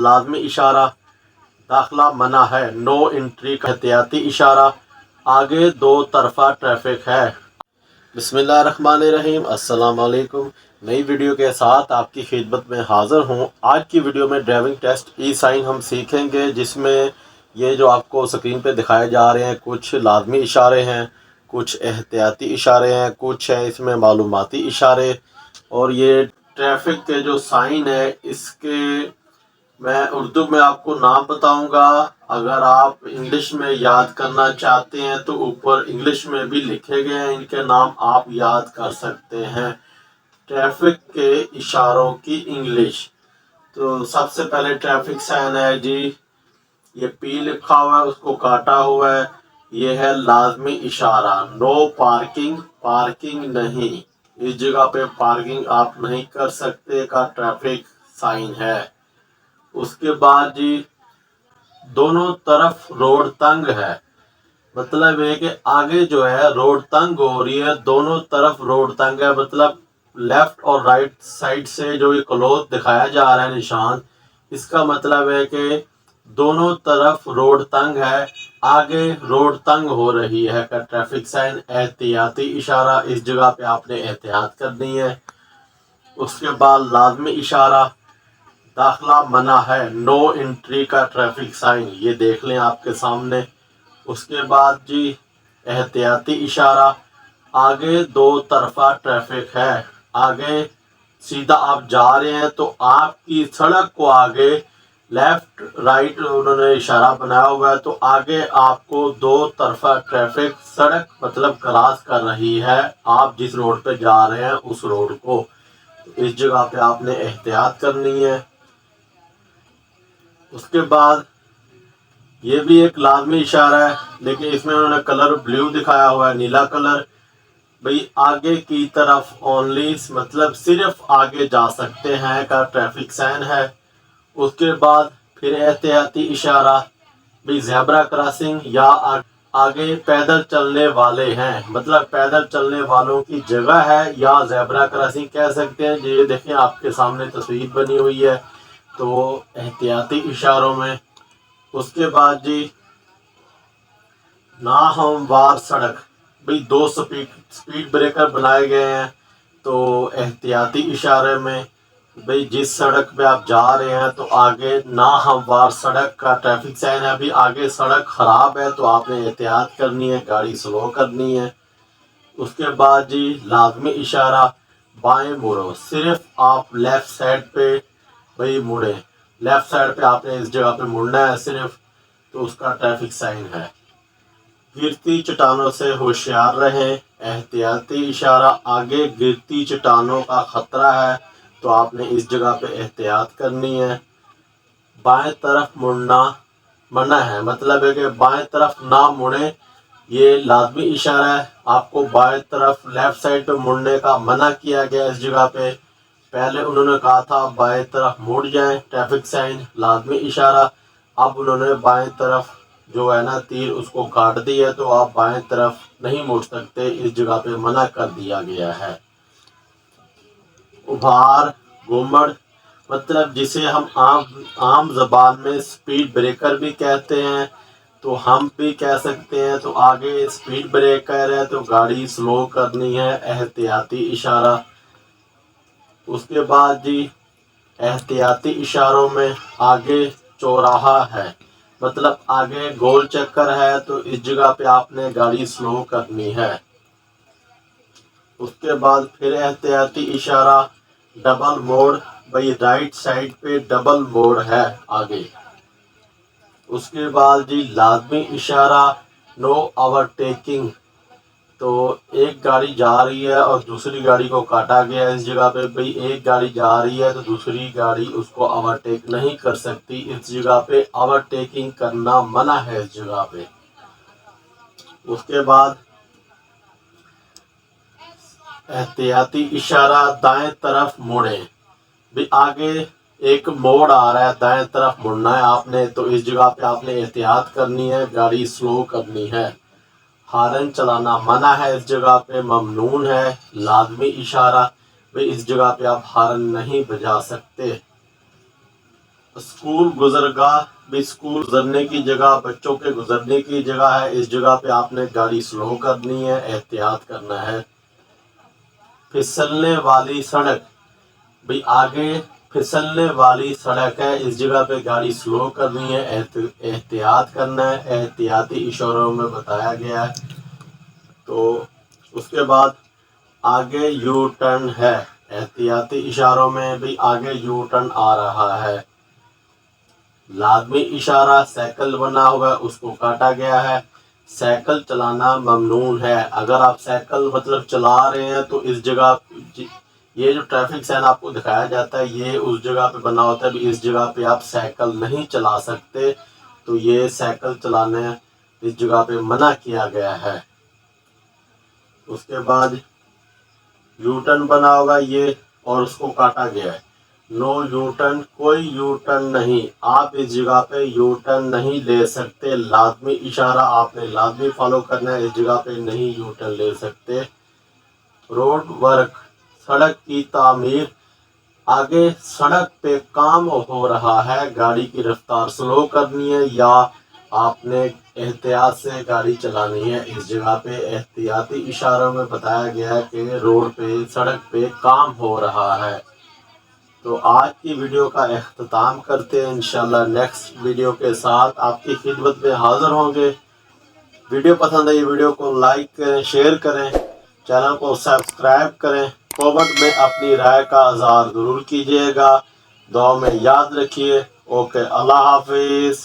लाजमी इशारा, दाखिला मना है, नो एंट्री का एहतियाती इशारा, आगे दो तरफा ट्रैफिक है। बिस्मिल्लाहिर्रहमानिर्रहीम, अस्सलाम वालेकुम। नई वीडियो के साथ आपकी खिदमत में हाज़िर हूँ। आज की वीडियो में ड्राइविंग टेस्ट ई साइन हम सीखेंगे, जिसमें ये जो आपको स्क्रीन पे दिखाए जा रहे हैं कुछ लाजमी इशारे हैं, कुछ एहतियाती इशारे हैं, कुछ है इसमें मालूमाती इशारे। और ये ट्रैफिक के जो साइन है इसके मैं उर्दू में आपको नाम बताऊंगा। अगर आप इंग्लिश में याद करना चाहते हैं तो ऊपर इंग्लिश में भी लिखे गए हैं, इनके नाम आप याद कर सकते हैं। ट्रैफिक के इशारों की इंग्लिश। तो सबसे पहले ट्रैफिक साइन है जी, ये पी लिखा हुआ है, उसको काटा हुआ है। ये है लाजमी इशारा, नो पार्किंग, पार्किंग नहीं, इस जगह पे पार्किंग आप नहीं कर सकते का ट्रैफिक साइन है। उसके बाद जी, दोनों तरफ रोड तंग है, मतलब है कि आगे जो है रोड तंग हो रही है, दोनों तरफ रोड तंग है, मतलब लेफ्ट और राइट साइड से जो ये क्लोज दिखाया जा रहा है निशान, इसका मतलब है कि दोनों तरफ रोड तंग है, आगे रोड तंग हो रही है का ट्रैफिक साइन, एहतियाती इशारा, इस जगह पे आपने एहतियात करनी है। उसके बाद लाजमी इशारा, दाखिला मना है, नो एंट्री का ट्रैफिक साइन, ये देख लें आपके सामने। उसके बाद जी, एहतियाती इशारा, आगे दो तरफा ट्रैफिक है, आगे सीधा आप जा रहे हैं तो आपकी सड़क को आगे लेफ्ट राइट उन्होंने इशारा बनाया हुआ है, तो आगे आपको दो तरफा ट्रैफिक सड़क मतलब क्रॉस कर रही है, आप जिस रोड पे जा रहे हैं उस रोड को, तो इस जगह पे आपने एहतियात करनी है। उसके बाद ये भी एक लाजमी इशारा है, लेकिन इसमें उन्होंने कलर ब्लू दिखाया हुआ है, नीला कलर। भाई आगे की तरफ ओनली, मतलब सिर्फ आगे जा सकते हैं का ट्रैफिक साइन है। उसके बाद फिर एहतियाती इशारा, भाई ज़ेब्रा क्रॉसिंग या आगे पैदल चलने वाले हैं, मतलब पैदल चलने वालों की जगह है, या ज़ेब्रा क्रॉसिंग कह सकते हैं। ये देखें आपके सामने तस्वीर बनी हुई है, तो एहतियाती इशारों में। उसके बाद जी, नाहमवार सड़क, भाई दो स्पीड ब्रेकर बनाए गए हैं, तो एहतियाती इशारे में भाई जिस सड़क पे आप जा रहे हैं तो आगे नाहमवार सड़क का ट्रैफिक साइन है, अभी आगे सड़क खराब है तो आपने एहतियात करनी है, गाड़ी स्लो करनी है। उसके बाद जी, लाजमी इशारा, बाएं मुड़ो, सिर्फ आप लेफ्ट साइड पे भाई मुड़े, लेफ्ट साइड पे आपने इस जगह पे मुड़ना है सिर्फ, तो उसका ट्रैफिक साइन है। गिरती चट्टानों से होशियार रहें, एहतियाती इशारा, आगे गिरती चट्टानों का खतरा है तो आपने इस जगह पे एहतियात करनी है। बाएं तरफ मुड़ना मना है, मतलब है कि बाएं तरफ ना मुड़े, ये लाजमी इशारा है, आपको बाएं तरफ लेफ्ट साइड पे मुड़ने का मना किया गया इस जगह पे। पहले उन्होंने कहा था बाएं तरफ मुड़ जाएं, ट्रैफिक साइन, लाजमी इशारा, अब उन्होंने बाएं तरफ जो है ना तीर उसको काट दिया है, तो आप बाएं तरफ नहीं मुड़ सकते, इस जगह पे मना कर दिया गया है। उभार घूमड़, मतलब जिसे हम आम ज़बान में स्पीड ब्रेकर भी कहते हैं, तो हम भी कह सकते हैं, तो आगे स्पीड ब्रेकर है तो गाड़ी स्लो करनी है, एहतियाती इशारा। उसके बाद जी, एहतियाती इशारों में आगे चौराहा है, मतलब आगे गोल चक्कर है, तो इस जगह पे आपने गाड़ी स्लो करनी है। उसके बाद फिर एहतियाती इशारा, डबल मोड़, भाई राइट साइड पे डबल मोड़ है आगे। उसके बाद जी, लाजमी इशारा, नो ओवरटेकिंग, तो एक गाड़ी जा रही है और दूसरी गाड़ी को काटा गया है इस जगह पे, भाई एक गाड़ी जा रही है तो दूसरी गाड़ी उसको ओवरटेक नहीं कर सकती, इस जगह पे ओवरटेकिंग करना मना है इस जगह पे। उसके बाद एहतियाती इशारा, दाएं तरफ मुड़े, भी आगे एक मोड़ आ रहा है, दाएं तरफ मुड़ना है आपने, तो इस जगह पे आपने एहतियात करनी है, गाड़ी स्लो करनी है। हारन चलाना मना है इस जगह पे, ममनून है, लाजमी इशारा, भाई इस जगह पे आप हारन नहीं बजा सकते। स्कूल गुजरगाह भी स्कूल गुजरने की जगह, बच्चों के गुजरने की जगह है। इस जगह पे आपने गाड़ी स्लो करनी है, एहतियात करना है। फिसलने वाली सड़क, भाई आगे फिसलने वाली सड़क है, इस जगह पे गाड़ी स्लो करनी है, एहतियात करना है, एहतियाती इशारों में बताया गया है। तो उसके बाद आगे यू टर्न है, एहतियाती इशारों में भी आगे यू टर्न आ रहा है। लाजमी इशारा साइकिल बना हुआ है, उसको काटा गया है। साइकिल चलाना ममनून है। अगर आप साइकिल मतलब चला रहे हैं तो इस जगह, ये जो ट्रैफिक साइन आपको दिखाया जाता है ये उस जगह पे बना होता है, इस जगह पे आप साइकिल नहीं चला सकते। तो ये साइकिल चलाने इस जगह पे मना किया गया है। उसके बाद यू टर्न बना होगा ये और उसको काटा गया है। नो यू टर्न, कोई यू टर्न नहीं, आप इस जगह पे यू टर्न नहीं ले सकते। लाजमी इशारा आपने लाजमी फॉलो करना है, इस जगह पे नहीं यू टर्न ले सकते। रोड वर्क, सड़क की तामीर, आगे सड़क पे काम हो रहा है, गाड़ी की रफ्तार स्लो करनी है या आपने एहतियात से गाड़ी चलानी है। इस जगह पे एहतियाती इशारों में बताया गया है कि रोड पे सड़क पे काम हो रहा है। तो आज की वीडियो का अख्ताम करते हैं। इंशाल्लाह नेक्स्ट वीडियो के साथ आपकी खिदमत में हाज़िर होंगे। वीडियो पसंद आई वीडियो को लाइक करें, शेयर करें, चैनल को सब्सक्राइब करें। कमेंट में अपनी राय का इज़हार ज़रूर कीजिएगा। दुआ में याद रखिए। ओके, अल्लाह हाफिज़।